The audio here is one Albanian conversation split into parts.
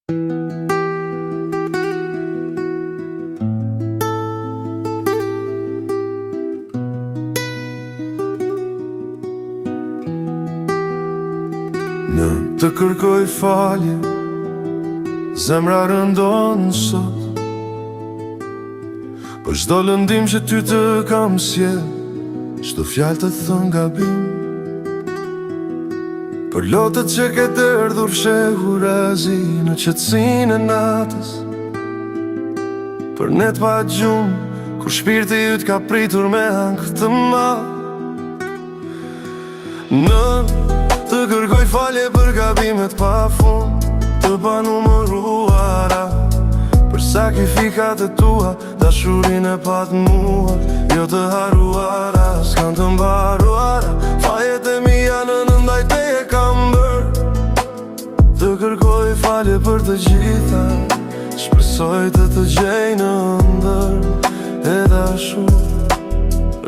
Në të kërkoj falje, zemra rëndon sot për çdo lëndim që ty të kam sjell, çdo fjalë të thënë gabim, për lotët që ke derdhur fshehur razi në qetësinë e natës, për net pa gjumë kur shpirti yt ka pritur me ankth të madh. Në të kërkoj falje për gabimet pa fund të panumëruara, për sakrifikat e tua, dashurinë e pa të muar, jo të haruara, s'kan të mbaruara. Fajet e mia në ndaj teje kam bërë. Të kërkoj falje për të gjitha, shpresoj të të gjej në ëndër e dashur.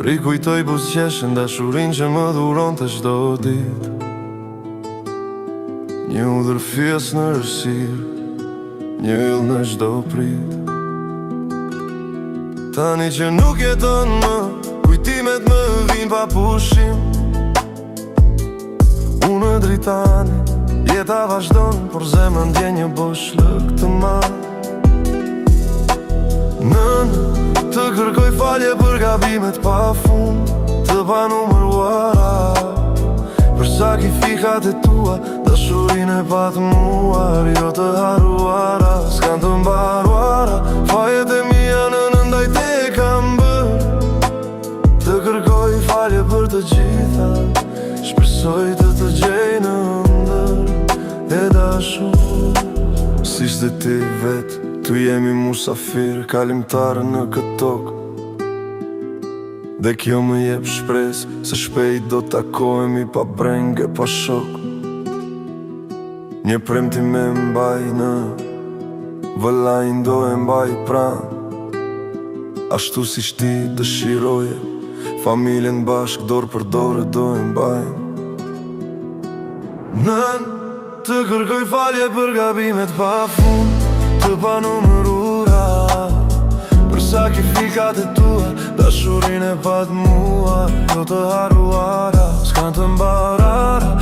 Rikujtoj buzëqeshën, dashurinë që më dhuronte çdo ditë, një udhërfyes në rësirë, një yll në çdo prit. Tani që nuk jeton më, kujtimet më vijnë pa pushim. Unë dritani, jeta vazhdon, por zemrën ndjen një boshllëk të madh. Nënë, të kërkoj falje për gabimet pa fund të panumëruara, për sakrifikat e tua, dashurinë e pa të muar, jo të haruara, s'kan të mbaruara. Fajet e mia në ndaj teje kam bërë. Të kërkoj falje për të gjitha, shpresoj të të gjej në ëndër e dashur. Si s'de ti vetë, tu jemi musafir, kalimtar në këtë tokë, dhe kjo më jep shpresë se shpejt do takohemi pa brenge, pa shok. Një premtim me mbaj në vëllajnë do e mbaj pran, ashtu si shti dëshiroje, familjen bashk dorë për dorë do e mbaj. Nën, të kërkoj falje për gabimet pa fund të panumërura, për sakrifikat e tua, dashurinë e pa të muar, jo të haruara, s'kan të mbarara.